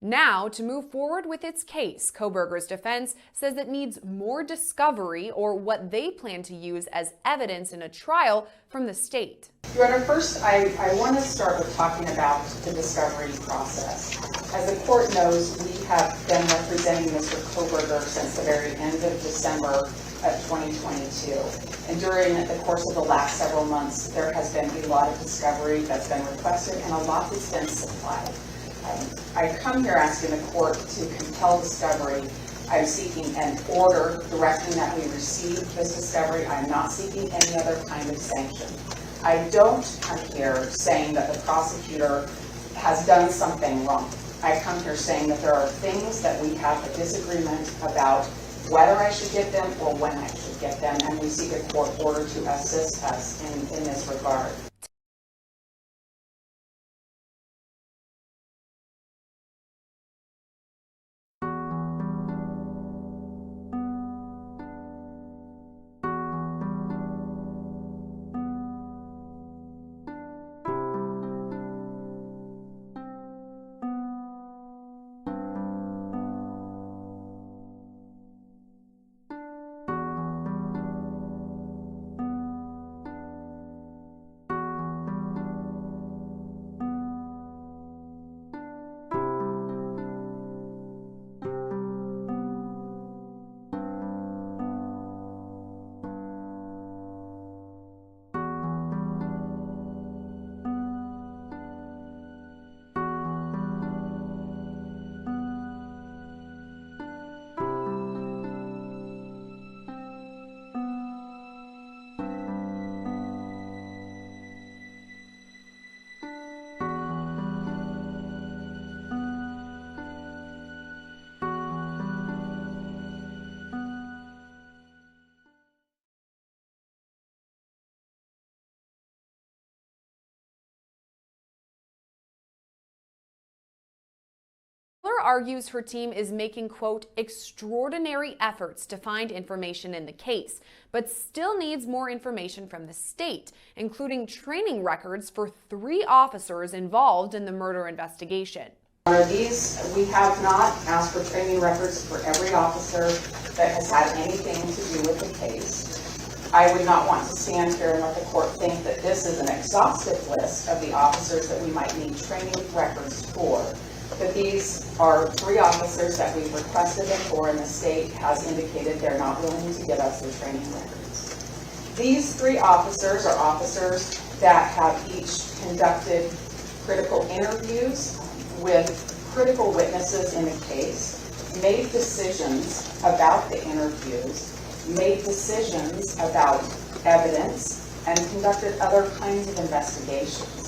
Now, to move forward with its case, Kohberger's defense says it needs more discovery, or what they plan to use as evidence in a trial, from the state. Your Honor, first I want to start with talking about the discovery process. As the court knows, we have been representing Mr. Kohberger since the very end of December of 2022. And during the course of the last several months, there has been a lot of discovery that's been requested and a lot that's been supplied. I come here asking the court to compel discovery. I'm seeking an order directing that we receive this discovery. I'm not seeking any other kind of sanction. I don't come here saying that the prosecutor has done something wrong. I come here saying that there are things that we have a disagreement about whether I should get them or when I should get them, and we seek a court order to assist us in this regard. Argues her team is making, quote, extraordinary efforts to find information in the case, but still needs more information from the state, including training records for 3 officers involved in the murder investigation. We have not asked for training records for every officer that has had anything to do with the case. I would not want to stand here and let the court think that this is an exhaustive list of the officers that we might need training records for. But these are 3 officers that we've requested them for, and the state has indicated they're not willing to give us the training records. These 3 officers are officers that have each conducted critical interviews with critical witnesses in the case, made decisions about the interviews, made decisions about evidence, and conducted other kinds of investigations.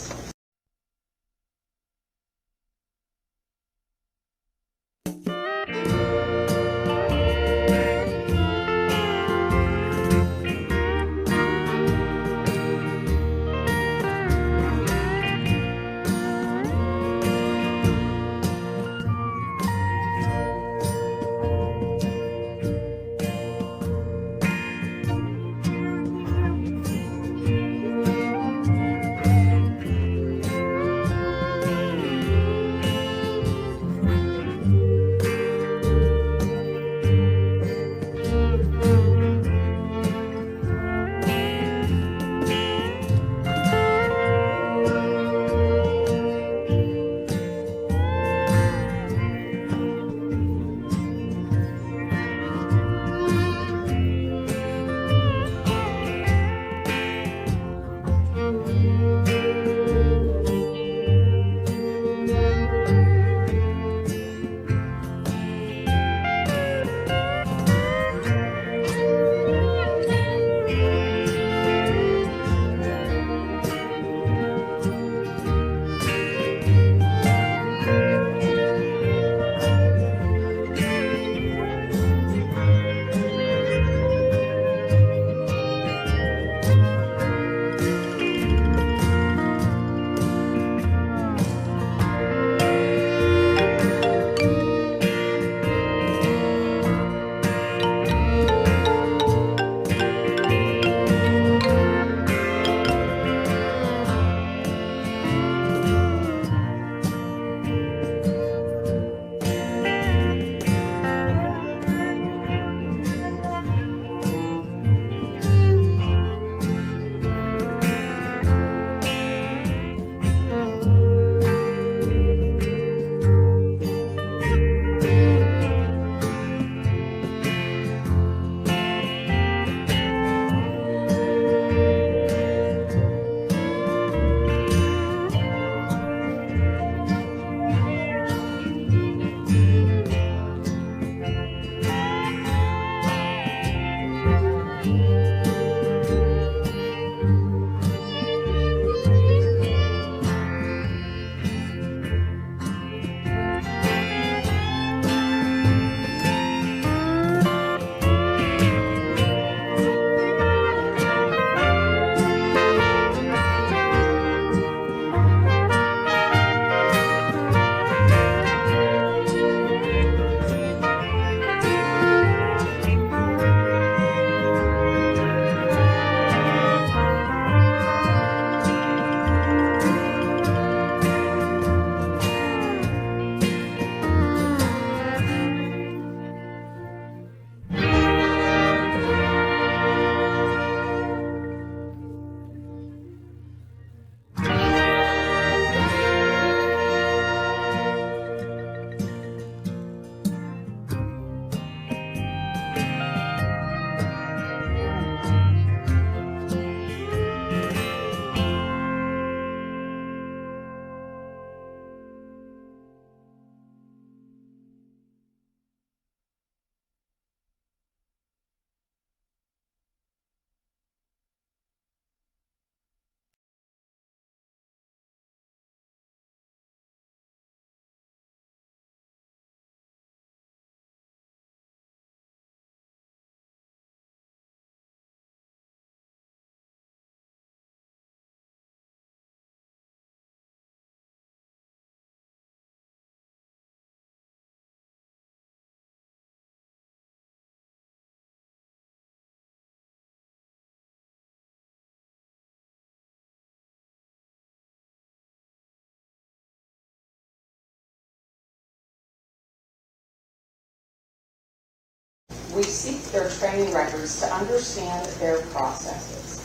We seek their training records to understand their processes.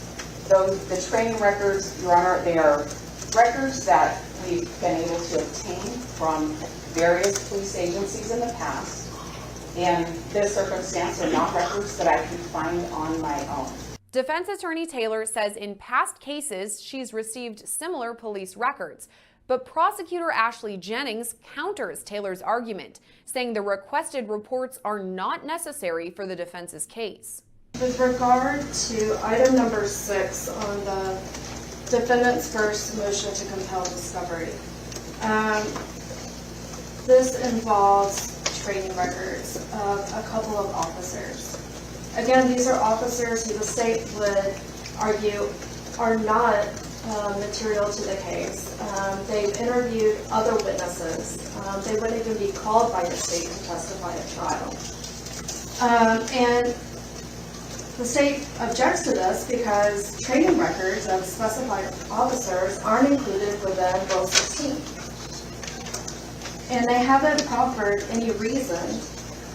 The training records, Your Honor, they are records that we've been able to obtain from various police agencies in the past. In this circumstance, are not records that I can find on my own. Defense Attorney Taylor says in past cases, she's received similar police records. But prosecutor Ashley Jennings counters Taylor's argument, saying the requested reports are not necessary for the defense's case. With regard to item number 6 on the defendant's first motion to compel discovery, this involves training records of a couple of officers. Again, these are officers who the state would argue are not material to the case. They've interviewed other witnesses. They wouldn't even be called by the state to testify at trial. And the state objects to this because training records of specified officers aren't included within Rule 16. And they haven't proffered any reason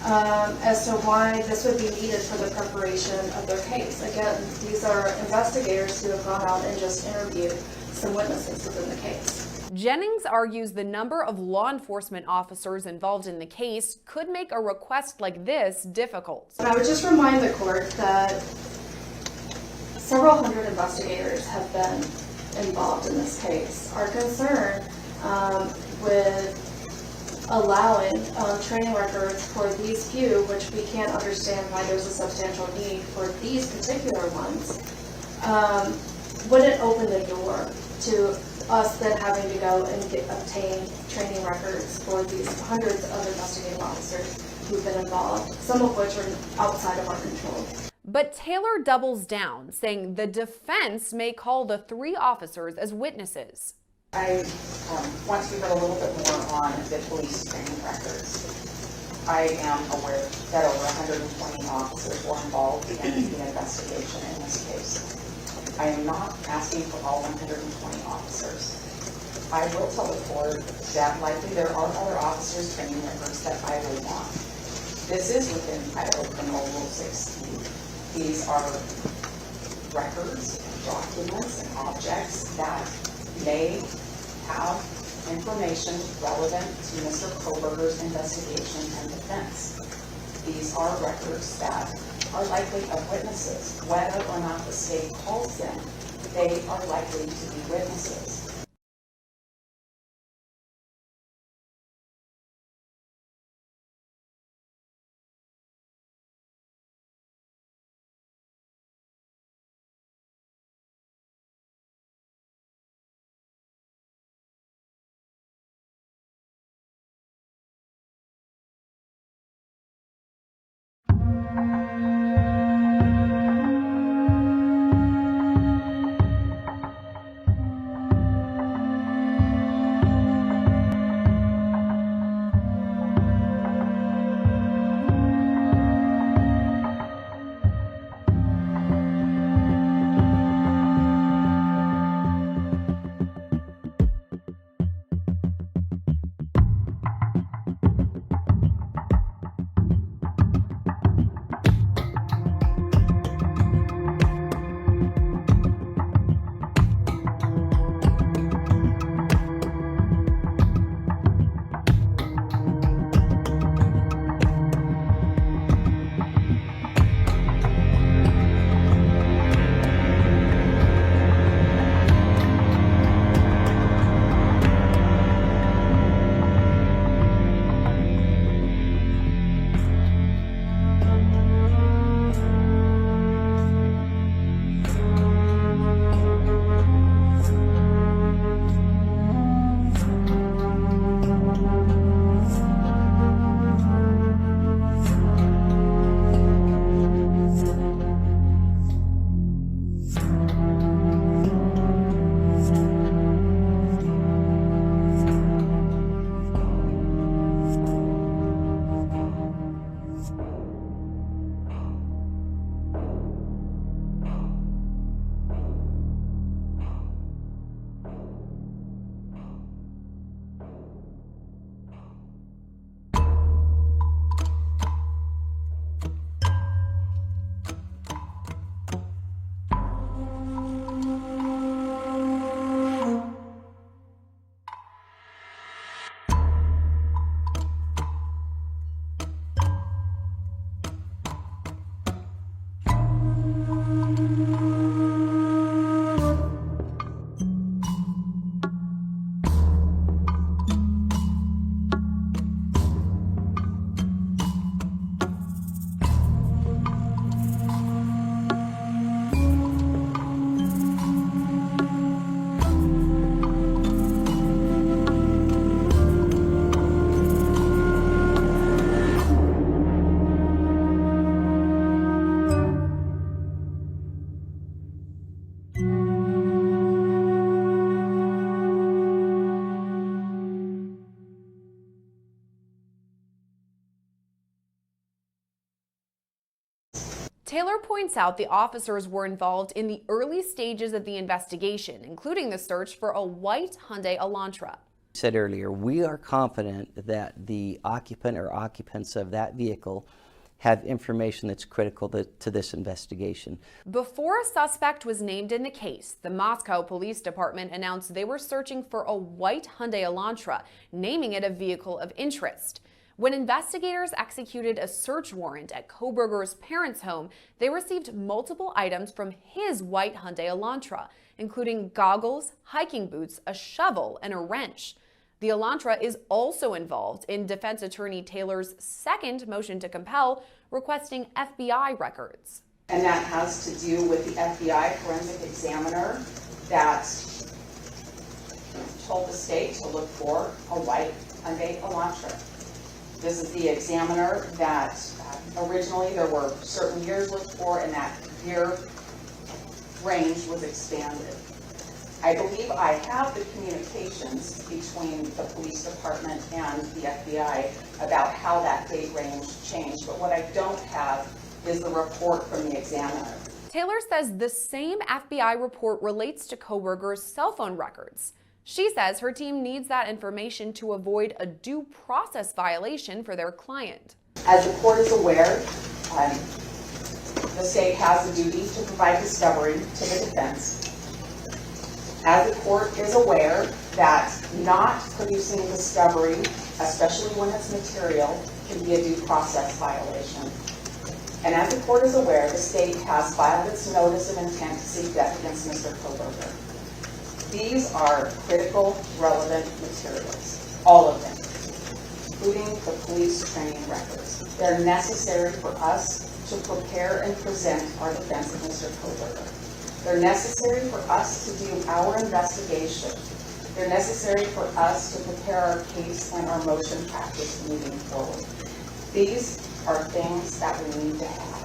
as to why this would be needed for the preparation of their case. Again, these are investigators who have gone out and just interviewed some witnesses within the case. Jennings argues the number of law enforcement officers involved in the case could make a request like this difficult. And I would just remind the court that several hundred investigators have been involved in this case. Our concern with allowing training records for these few, which we can't understand why there's a substantial need for these particular ones, wouldn't open the door to us then having to go and obtain training records for these hundreds of investigative officers who've been involved, some of which are outside of our control. But Taylor doubles down, saying the defense may call the 3 officers as witnesses. I want to hear a little bit more on the police training records. I am aware that over 120 officers were involved in the investigation in this case. I am not asking for all 120 officers. I will tell the court that likely there are other officers' training records that I will want. This is within Idaho Criminal Rule 16. These are records, documents, and objects that may have information relevant to Mr. Kohberger's investigation and defense. These are records that are likely of witnesses. Whether or not the state calls them, they are likely to be witnesses. Taylor points out the officers were involved in the early stages of the investigation, including the search for a white Hyundai Elantra. Said earlier, we are confident that the occupant or occupants of that vehicle have information that's critical to this investigation. Before a suspect was named in the case, the Moscow Police Department announced they were searching for a white Hyundai Elantra, naming it a vehicle of interest. When investigators executed a search warrant at Kohberger's parents' home, they received multiple items from his white Hyundai Elantra, including goggles, hiking boots, a shovel, and a wrench. The Elantra is also involved in defense attorney Taylor's second motion to compel, requesting FBI records. And that has to do with the FBI forensic examiner that told the state to look for a white Hyundai Elantra. This is the examiner that originally there were certain years looked for, and that year range was expanded. I believe I have the communications between the police department and the FBI about how that date range changed, but what I don't have is the report from the examiner. Taylor says the same FBI report relates to Kohberger's cell phone records. She says her team needs that information to avoid a due process violation for their client. As the court is aware, the state has the duty to provide discovery to the defense. As the court is aware that not producing discovery, especially when it's material, can be a due process violation. And as the court is aware, the state has filed its notice of intent to seek death against Mr. Kohberger. These are critical, relevant materials, all of them, including the police training records. They're necessary for us to prepare and present our defense of Mr. Kohberger. They're necessary for us to do our investigation. They're necessary for us to prepare our case and our motion practice moving forward. These are things that we need to have.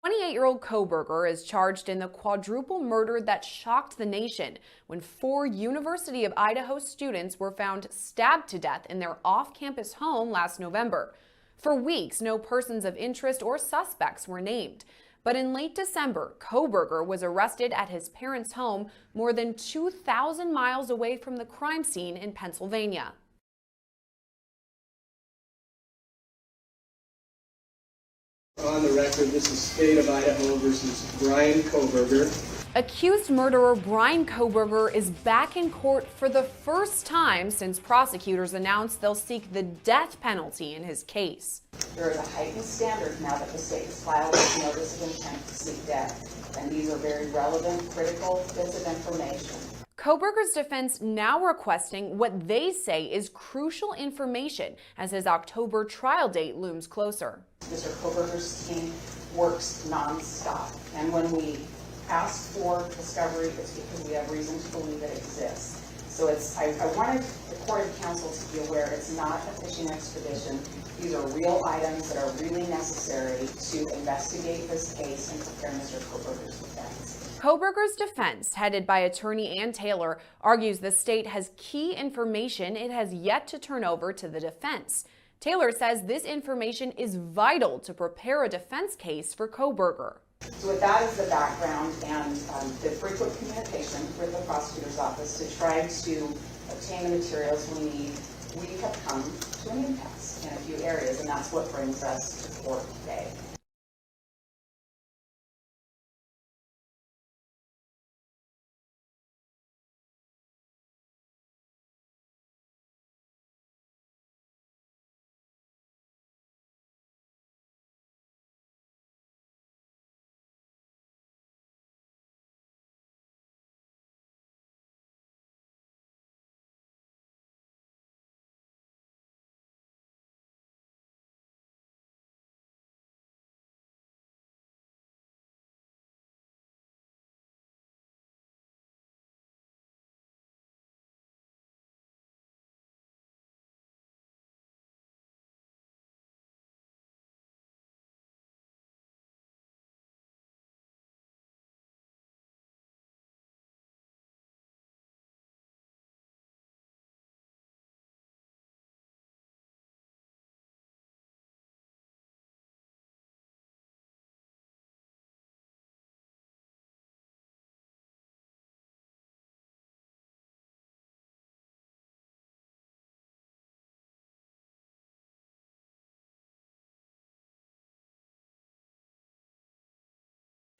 28-year-old Kohberger is charged in the quadruple murder that shocked the nation when 4 University of Idaho students were found stabbed to death in their off-campus home last November. For weeks, no persons of interest or suspects were named. But in late December, Kohberger was arrested at his parents' home more than 2,000 miles away from the crime scene in Pennsylvania. On the record, this is State of Idaho versus Brian Kohberger. Accused murderer Brian Kohberger is back in court for the first time since prosecutors announced they'll seek the death penalty in his case. There is a heightened standard now that the state has filed its notice of intent to seek death, and these are very relevant, critical bits of information. Kohberger's defense now requesting what they say is crucial information as his October trial date looms closer. Mr. Kohberger's team works nonstop, and when we ask for discovery, it's because we have reason to believe it exists. So I wanted the court of counsel to be aware it's not a fishing expedition. These are real items that are really necessary to investigate this case and prepare Mr. Kohberger's defense. Kohberger's defense, headed by attorney Ann Taylor, argues the state has key information it has yet to turn over to the defense. Taylor says this information is vital to prepare a defense case for Kohberger. So with that as the background and the frequent communication with the prosecutor's office to try to obtain the materials we need, we have come to an impasse in a few areas, and that's what brings us to court today.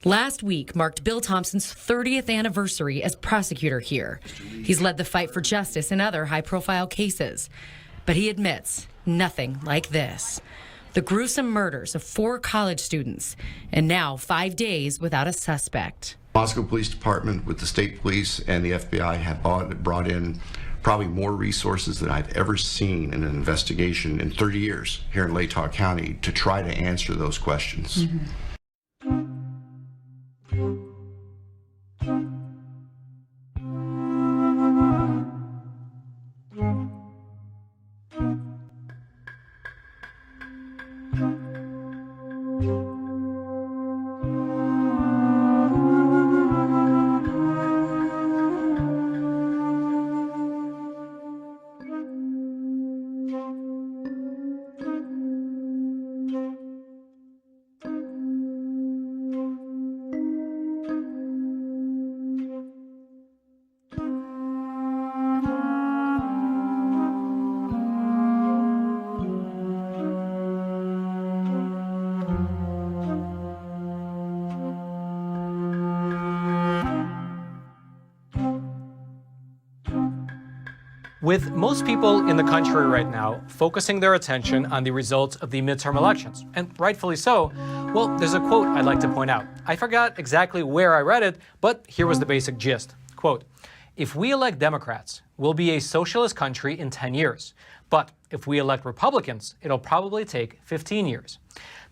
Last week marked Bill Thompson's 30th anniversary as prosecutor here. He's led the fight for justice in other high-profile cases. But he admits nothing like this. The gruesome murders of 4 college students, and now 5 days without a suspect. Moscow Police Department with the state police and the FBI have brought in probably more resources than I've ever seen in an investigation in 30 years here in Latah County to try to answer those questions. With most people in the country right now focusing their attention on the results of the midterm elections, and rightfully so, well, there's a quote I'd like to point out. I forgot exactly where I read it, but here was the basic gist. Quote, "If we elect Democrats, we'll be a socialist country in 10 years. But if we elect Republicans, it'll probably take 15 years.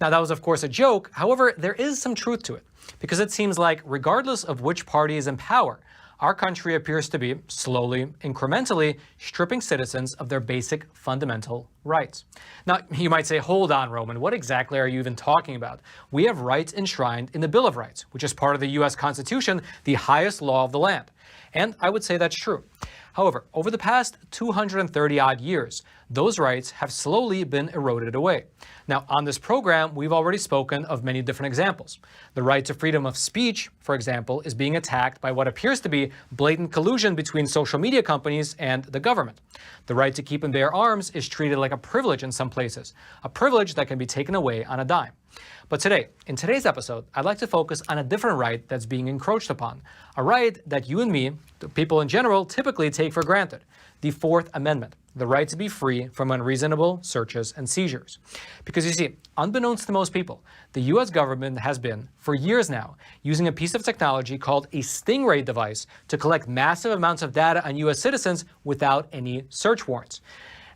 Now, that was, of course, a joke. However, there is some truth to it, because it seems like regardless of which party is in power, our country appears to be slowly, incrementally stripping citizens of their basic fundamental rights. Now, you might say, hold on, Roman, what exactly are you even talking about? We have rights enshrined in the Bill of Rights, which is part of the U.S. Constitution, the highest law of the land. And I would say that's true. However, over the past 230-odd years, those rights have slowly been eroded away. Now, on this program, we've already spoken of many different examples. The right to freedom of speech, for example, is being attacked by what appears to be blatant collusion between social media companies and the government. The right to keep and bear arms is treated like a privilege in some places, a privilege that can be taken away on a dime. But today, in today's episode, I'd like to focus on a different right that's being encroached upon, a right that you and me, the people in general, typically take for granted, the Fourth Amendment, the right to be free from unreasonable searches and seizures. Because you see, unbeknownst to most people, the U.S. government has been, for years now, using a piece of technology called a Stingray device to collect massive amounts of data on U.S. citizens without any search warrants.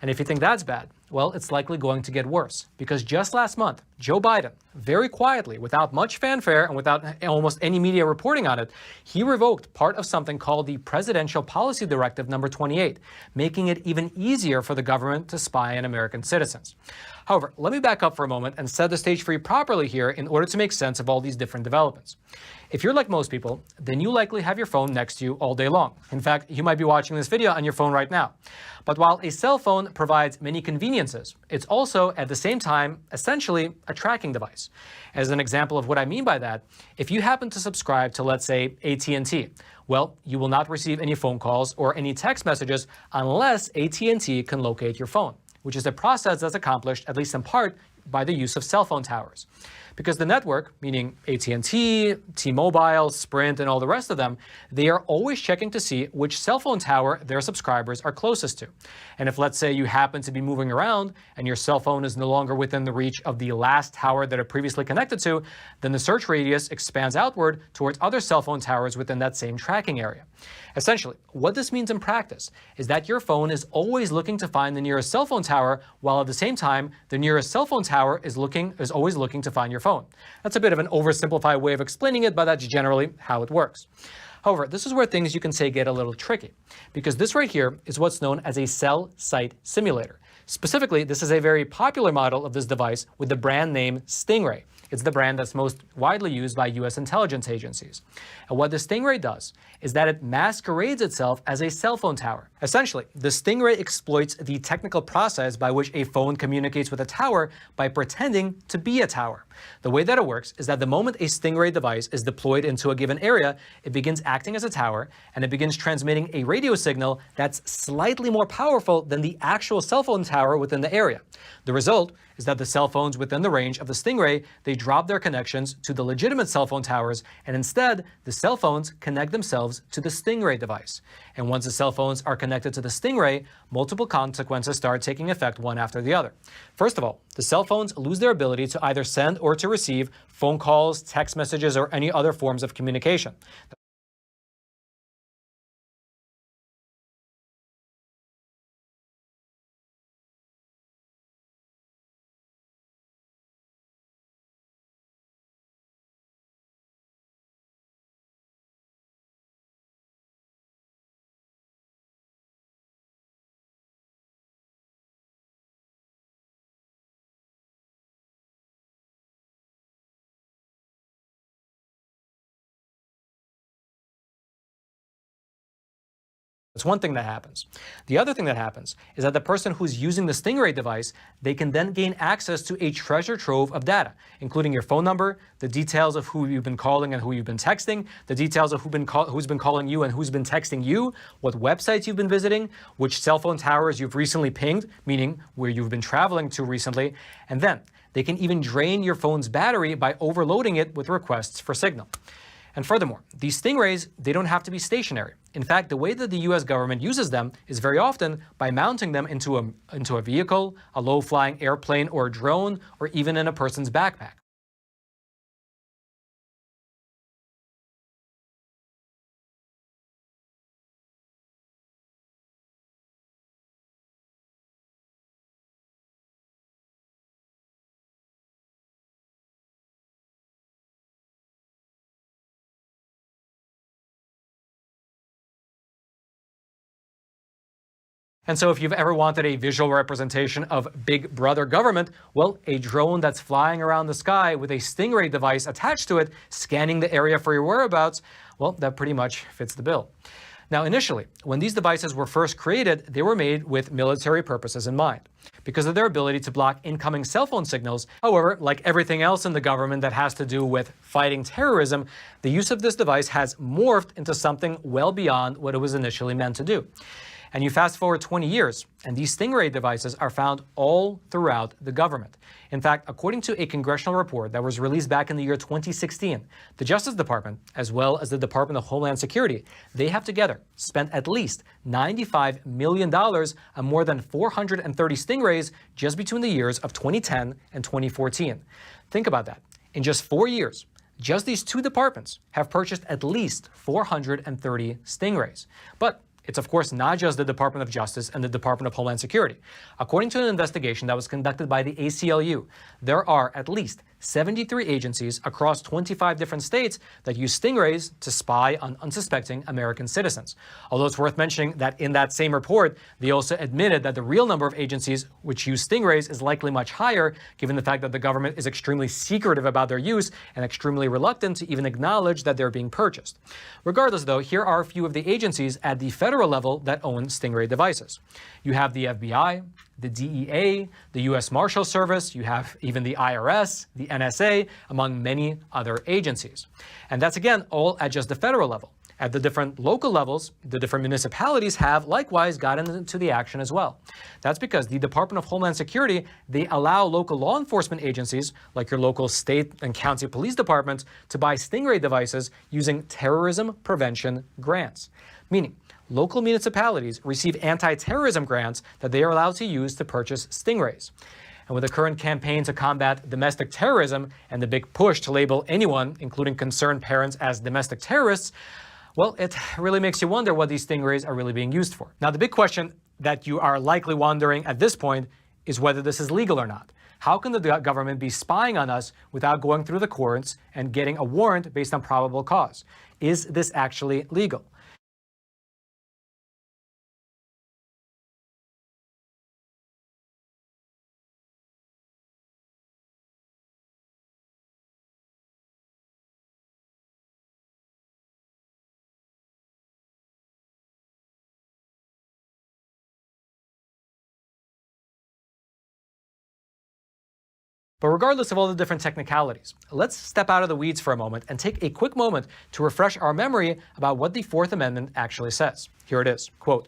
And if you think that's bad, well, it's likely going to get worse, because just last month, Joe Biden, very quietly, without much fanfare and without almost any media reporting on it, he revoked part of something called the Presidential Policy Directive number 28, making it even easier for the government to spy on American citizens. However, let me back up for a moment and set the stage for you properly here in order to make sense of all these different developments. If you're like most people, then you likely have your phone next to you all day long. In fact, you might be watching this video on your phone right now. But while a cell phone provides many conveniences, it's also, at the same time, essentially a tracking device. As an example of what I mean by that, if you happen to subscribe to, let's say, AT&T, well, you will not receive any phone calls or any text messages unless AT&T can locate your phone, which is a process that's accomplished, at least in part, by the use of cell phone towers. Because the network, meaning AT&T, T-Mobile, Sprint, and all the rest of them, they are always checking to see which cell phone tower their subscribers are closest to. And if, let's say, you happen to be moving around and your cell phone is no longer within the reach of the last tower that it previously connected to, then the search radius expands outward towards other cell phone towers within that same tracking area. Essentially, what this means in practice is that your phone is always looking to find the nearest cell phone tower, while at the same time, the nearest cell phone tower is always looking to find your phone. That's a bit of an oversimplified way of explaining it, but that's generally how it works. However, this is where things, you can say, get a little tricky, because this right here is what's known as a cell site simulator. Specifically, this is a very popular model of this device with the brand name Stingray. It's the brand that's most widely used by U.S. intelligence agencies. And what the Stingray does is that it masquerades itself as a cell phone tower. Essentially, the Stingray exploits the technical process by which a phone communicates with a tower by pretending to be a tower. The way that it works is that the moment a Stingray device is deployed into a given area, it begins acting as a tower, and it begins transmitting a radio signal that's slightly more powerful than the actual cell phone tower tower within the area. The result is that the cell phones within the range of the Stingray, they drop their connections to the legitimate cell phone towers, and instead, the cell phones connect themselves to the Stingray device. And once the cell phones are connected to the Stingray, multiple consequences start taking effect one after the other. First of all, the cell phones lose their ability to either send or to receive phone calls, text messages, or any other forms of communication. That's one thing that happens. The other thing that happens is that the person who's using the Stingray device, they can then gain access to a treasure trove of data, including your phone number, the details of who you've been calling and who you've been texting, the details of who's been calling you and who's been texting you, what websites you've been visiting, which cell phone towers you've recently pinged, meaning where you've been traveling to recently, and then they can even drain your phone's battery by overloading it with requests for signal. And furthermore, these Stingrays, they don't have to be stationary. In fact, the way that the US government uses them is very often by mounting them into a vehicle, a low-flying airplane or a drone, or even in a person's backpack. And so if you've ever wanted a visual representation of Big Brother government, well, a drone that's flying around the sky with a Stingray device attached to it, scanning the area for your whereabouts, well, that pretty much fits the bill. Now, initially, when these devices were first created, they were made with military purposes in mind, because of their ability to block incoming cell phone signals. However, like everything else in the government that has to do with fighting terrorism, the use of this device has morphed into something well beyond what it was initially meant to do. And you fast forward 20 years, and these Stingray devices are found all throughout the government. In fact, according to a congressional report that was released back in the year 2016, the Justice Department, as well as the Department of Homeland Security, they have together spent at least $95 million on more than 430 Stingrays just between the years of 2010 and 2014. Think about that. In just 4 years, just these two departments have purchased at least 430 Stingrays. But it's of course not just the Department of Justice and the Department of Homeland Security. According to an investigation that was conducted by the ACLU, there are at least 73 agencies across 25 different states that use Stingrays to spy on unsuspecting American citizens. Although it's worth mentioning that in that same report, they also admitted that the real number of agencies which use Stingrays is likely much higher, given the fact that the government is extremely secretive about their use and extremely reluctant to even acknowledge that they're being purchased. Regardless, though, here are a few of the agencies at the federal level that own Stingray devices. You have the FBI, the DEA, the U.S. Marshal Service, you have even the IRS, the NSA, among many other agencies. And that's again all at just the federal level. At the different local levels, the different municipalities have likewise gotten into the action as well. That's because the Department of Homeland Security, they allow local law enforcement agencies, like your local state and county police departments, to buy Stingray devices using terrorism prevention grants. Meaning, local municipalities receive anti-terrorism grants that they are allowed to use to purchase Stingrays. And with the current campaign to combat domestic terrorism and the big push to label anyone, including concerned parents, as domestic terrorists, well, it really makes you wonder what these Stingrays are really being used for. Now, the big question that you are likely wondering at this point is whether this is legal or not. How can the government be spying on us without going through the courts and getting a warrant based on probable cause? Is this actually legal? But regardless of all the different technicalities, let's step out of the weeds for a moment and take a quick moment to refresh our memory about what the Fourth Amendment actually says. Here it is, quote,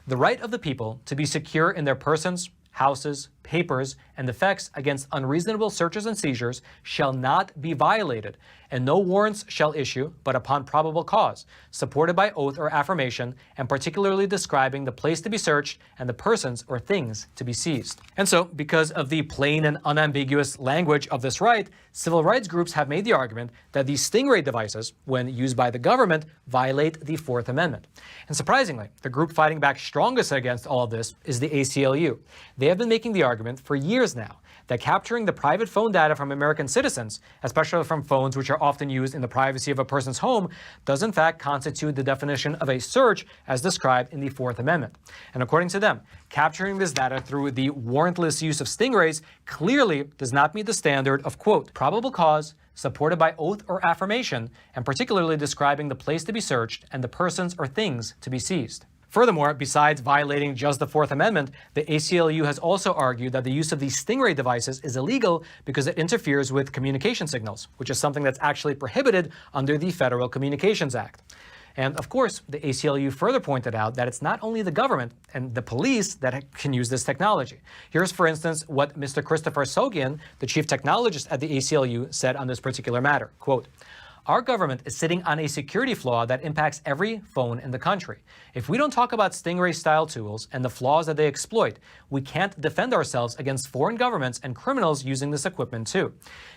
"The right of the people to be secure in their persons houses, papers, and effects against unreasonable searches and seizures shall not be violated, and no warrants shall issue but upon probable cause, supported by oath or affirmation, and particularly describing the place to be searched and the persons or things to be seized. And so, because of the plain and unambiguous language of this right, civil rights groups have made the argument that these stingray devices, when used by the government, violate the Fourth Amendment. And surprisingly, the group fighting back strongest against all of this is the ACLU. They have been making the argument for years now that capturing the private phone data from American citizens, especially from phones which are often used in the privacy of a person's home, does in fact constitute the definition of a search as described in the Fourth Amendment. And according to them, capturing this data through the warrantless use of stingrays clearly does not meet the standard of, quote, probable cause, supported by oath or affirmation, and particularly describing the place to be searched and the persons or things to be seized. Furthermore, besides violating just the Fourth Amendment, the ACLU has also argued that the use of these stingray devices is illegal because it interferes with communication signals, which is something that's actually prohibited under the Federal Communications Act. And of course, the ACLU further pointed out that it's not only the government and the police that can use this technology. Here's, for instance, what Mr. Christopher Sogian, the chief technologist at the ACLU, said on this particular matter. Quote, "Our government is sitting on a security flaw that impacts every phone in the country. If we don't talk about stingray-style tools and the flaws that they exploit, we can't defend ourselves against foreign governments and criminals using this equipment too."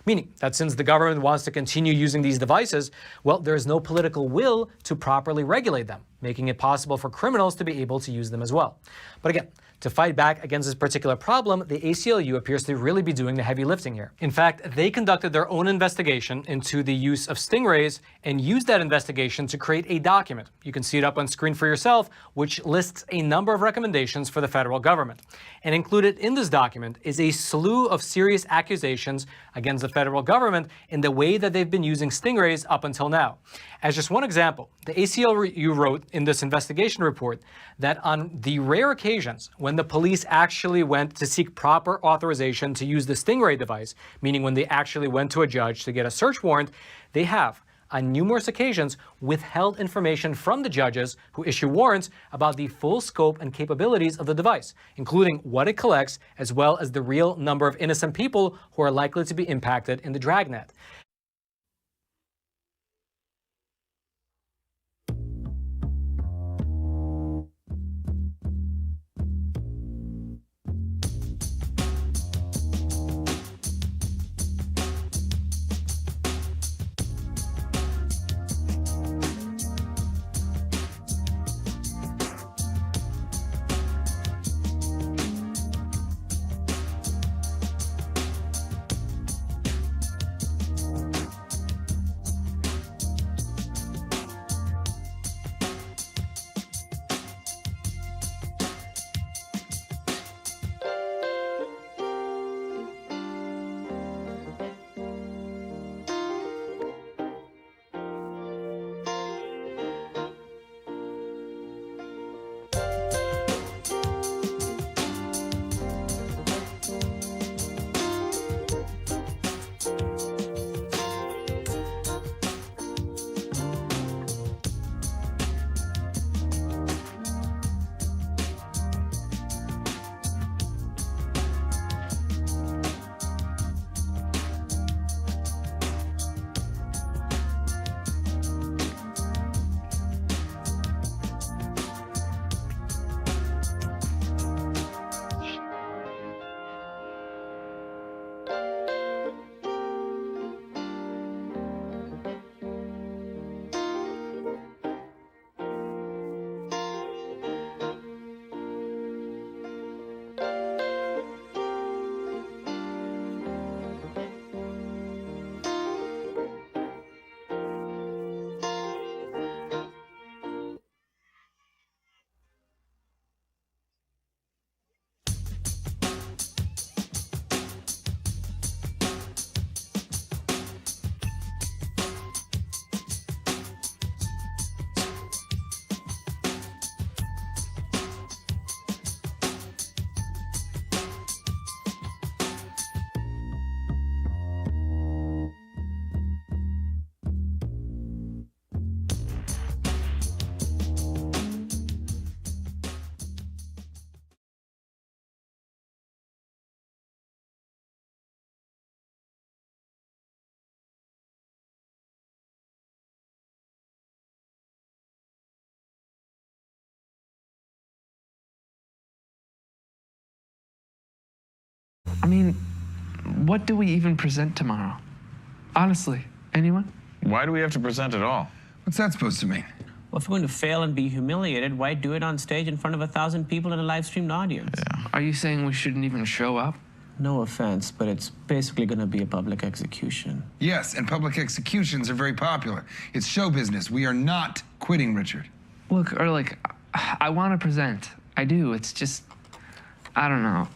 Meaning that since the government wants to continue using these devices, well, there is no political will to properly regulate them, making it possible for criminals to be able to use them as well. But again, to fight back against this particular problem, the ACLU appears to really be doing the heavy lifting here. In fact, they conducted their own investigation into the use of stingrays and used that investigation to create a document. You can see it up on screen for yourself, which lists a number of recommendations for the federal government. And included in this document is a slew of serious accusations against the federal government in the way that they've been using stingrays up until now. As just one example, the ACLU wrote in this investigation report that on the rare occasions when the police actually went to seek proper authorization to use the stingray device, meaning when they actually went to a judge to get a search warrant, they have, on numerous occasions, withheld information from the judges who issue warrants about the full scope and capabilities of the device, including what it collects, as well as the real number of innocent people who are likely to be impacted in the dragnet. I mean, what do we even present tomorrow? Honestly, anyone? Why do we have to present at all? What's that supposed to mean? Well, if we're going to fail and be humiliated, why do it on stage in front of 1,000 people in a live-streamed audience? Yeah. Are you saying we shouldn't even show up? No offense, but it's basically going to be a public execution. Yes, and public executions are very popular. It's show business. We are not quitting, Richard. Look, Ehrlich, I want to present. I do. It's just, I don't know.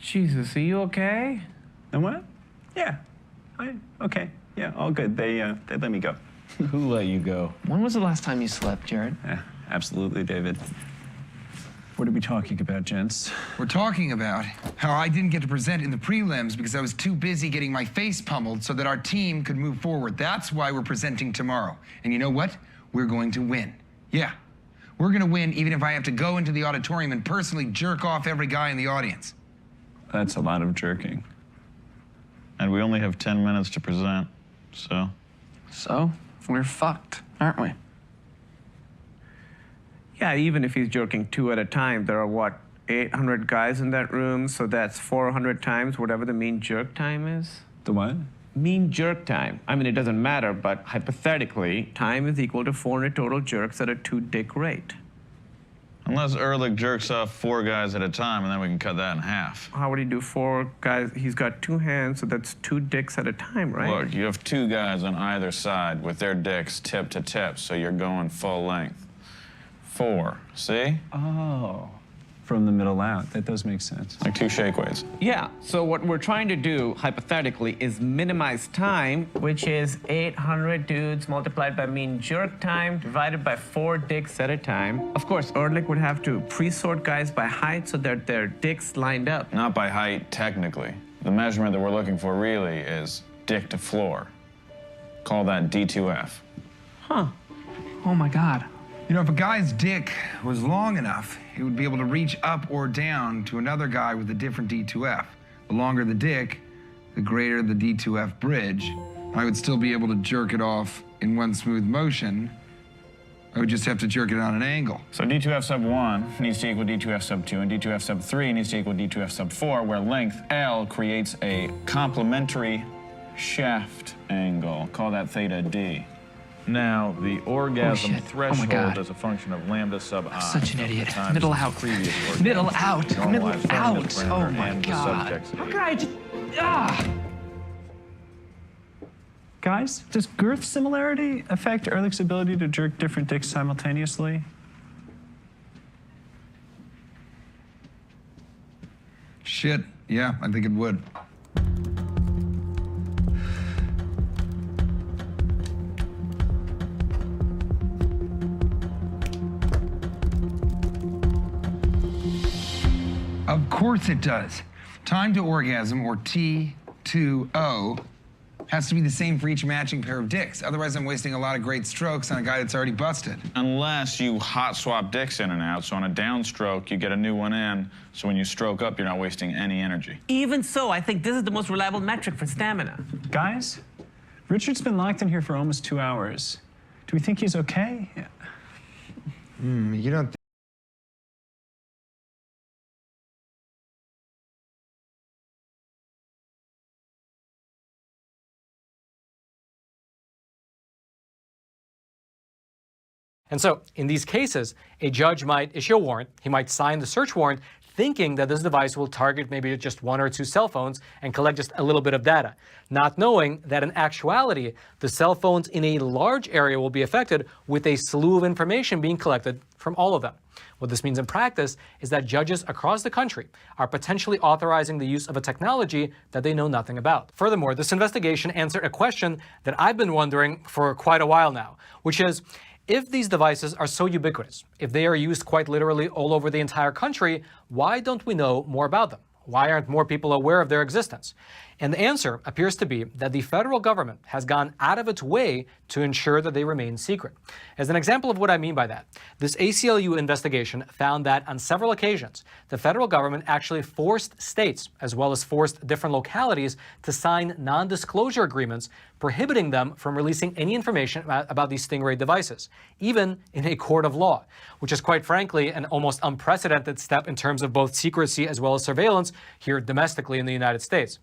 Jesus, are you okay? And what? Yeah. Okay. Yeah, all good. They let me go. Who let you go? When was the last time you slept, Jared? Yeah, absolutely, David. What are we talking about, gents? We're talking about how I didn't get to present in the prelims because I was too busy getting my face pummeled so that our team could move forward. That's why we're presenting tomorrow. And you know what? We're going to win. Yeah. We're going to win even if I have to go into the auditorium and personally jerk off every guy in the audience. That's a lot of jerking. And we only have 10 minutes to present, so. So, we're fucked, aren't we? Yeah, even if he's jerking 2 at a time, there are, what, 800 guys in that room, so that's 400 times whatever the mean jerk time is? The what? Mean jerk time. I mean, it doesn't matter, but hypothetically, time is equal to 400 total jerks at a 2-dick rate. Unless Ehrlich jerks off 4 guys at a time, and then we can cut that in half. How would he do 4 guys? He's got 2 hands, so that's 2 dicks at a time, right? Look, you have 2 guys on either side with their dicks tip to tip, so you're going full length. 4, see? Oh, from the middle out. That does make sense. Like 2 shake weights. Yeah, so what we're trying to do, hypothetically, is minimize time, which is 800 dudes multiplied by mean jerk time divided by 4 dicks at a time. Of course, Ehrlich would have to pre-sort guys by height so that their dicks lined up. Not by height, technically. The measurement that we're looking for really is dick to floor. Call that D2F. Huh. Oh my God. You know, if a guy's dick was long enough, he would be able to reach up or down to another guy with a different D2F. The longer the dick, the greater the D2F bridge. I would still be able to jerk it off in one smooth motion. I would just have to jerk it on an angle. So D2F sub 1 needs to equal D2F sub 2, and D2F sub 3 needs to equal D2F sub 4, where length L creates a complementary shaft angle. Call that theta D. Now, the orgasm threshold is a function of lambda sub I. Such an idiot. Middle out. Middle out. Middle out. Oh my God. How can I just... Guys, does girth similarity affect Ehrlich's ability to jerk different dicks simultaneously? Shit, yeah, I think it would. Of course it does. Time to orgasm, or T2O, has to be the same for each matching pair of dicks. Otherwise, I'm wasting a lot of great strokes on a guy that's already busted. Unless you hot swap dicks in and out, so on a downstroke, you get a new one in, so when you stroke up, you're not wasting any energy. Even so, I think this is the most reliable metric for stamina. Guys, Richard's been locked in here for almost 2 hours. Do we think he's okay? You don't And so, in these cases, a judge might issue a warrant. He might sign the search warrant thinking that this device will target maybe just 1 or 2 cell phones and collect just a little bit of data, not knowing that in actuality, the cell phones in a large area will be affected with a slew of information being collected from all of them. What this means in practice is that judges across the country are potentially authorizing the use of a technology that they know nothing about. Furthermore, this investigation answered a question that I've been wondering for quite a while now, which is, if these devices are so ubiquitous, if they are used quite literally all over the entire country, why don't we know more about them? Why aren't more people aware of their existence? And the answer appears to be that the federal government has gone out of its way to ensure that they remain secret. As an example of what I mean by that, this ACLU investigation found that on several occasions, the federal government actually forced states, as well as forced different localities, to sign non-disclosure agreements prohibiting them from releasing any information about these Stingray devices, even in a court of law, which is quite frankly an almost unprecedented step in terms of both secrecy as well as surveillance here domestically in the United States.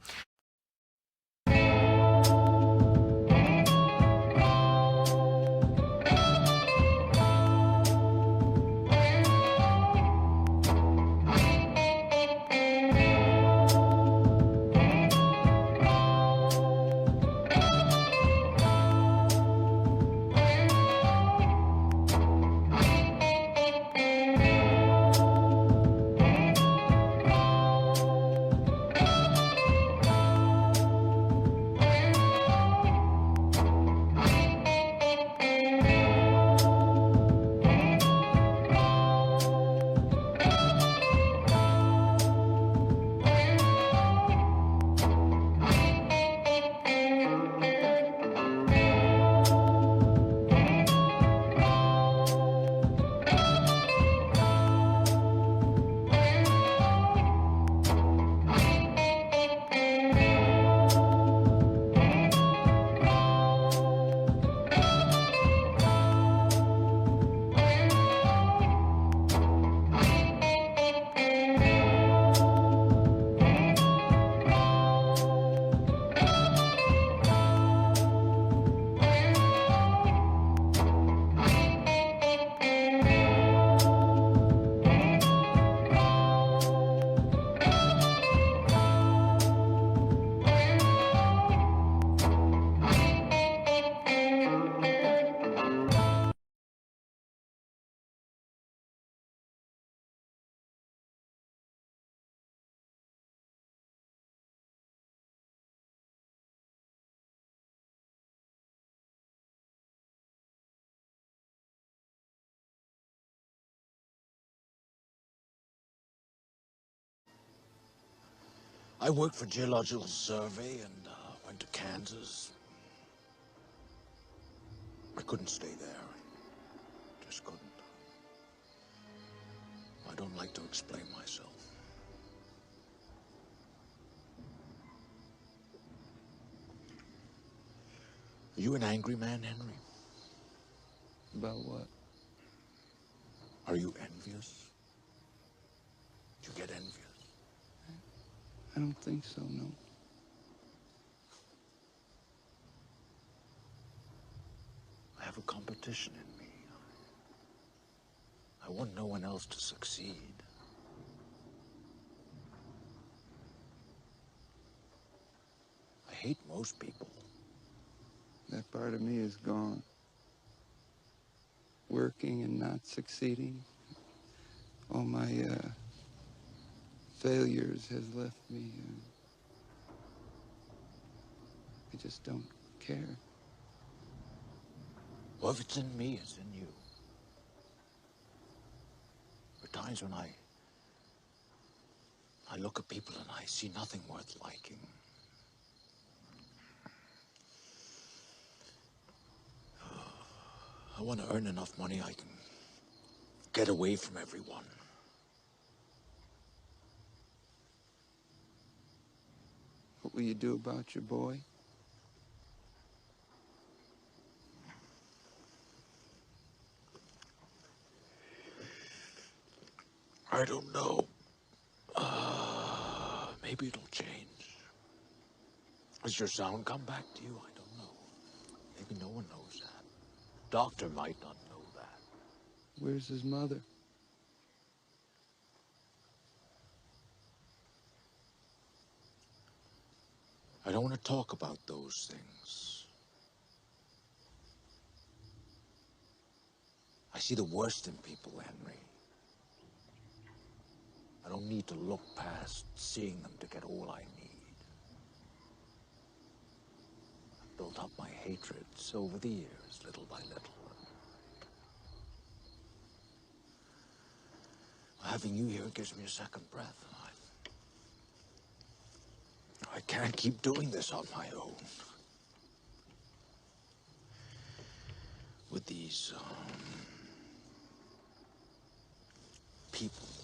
I worked for Geological Survey and went to Kansas. I couldn't stay there. I just couldn't. I don't like to explain myself. Are you an angry man, Henry? About what? Are you envious? Do you get envious? I don't think so, no. I have a competition in me. I want no one else to succeed. I hate most people. That part of me is gone. Working and not succeeding. All my failures has left me. I just don't care. Well, if it's in me, it's in you. There are times when I look at people and I see nothing worth liking. I want to earn enough money I can get away from everyone. What will you do about your boy? I don't know. Maybe it'll change. Has your sound come back to you? I don't know. Maybe no one knows that. Doctor might not know that. Where's his mother? I don't want to talk about those things. I see the worst in people, Henry. I don't need to look past seeing them to get all I need. I've built up my hatreds over the years, little by little. Having you here gives me a second breath. can't keep doing this on my own. With these, people.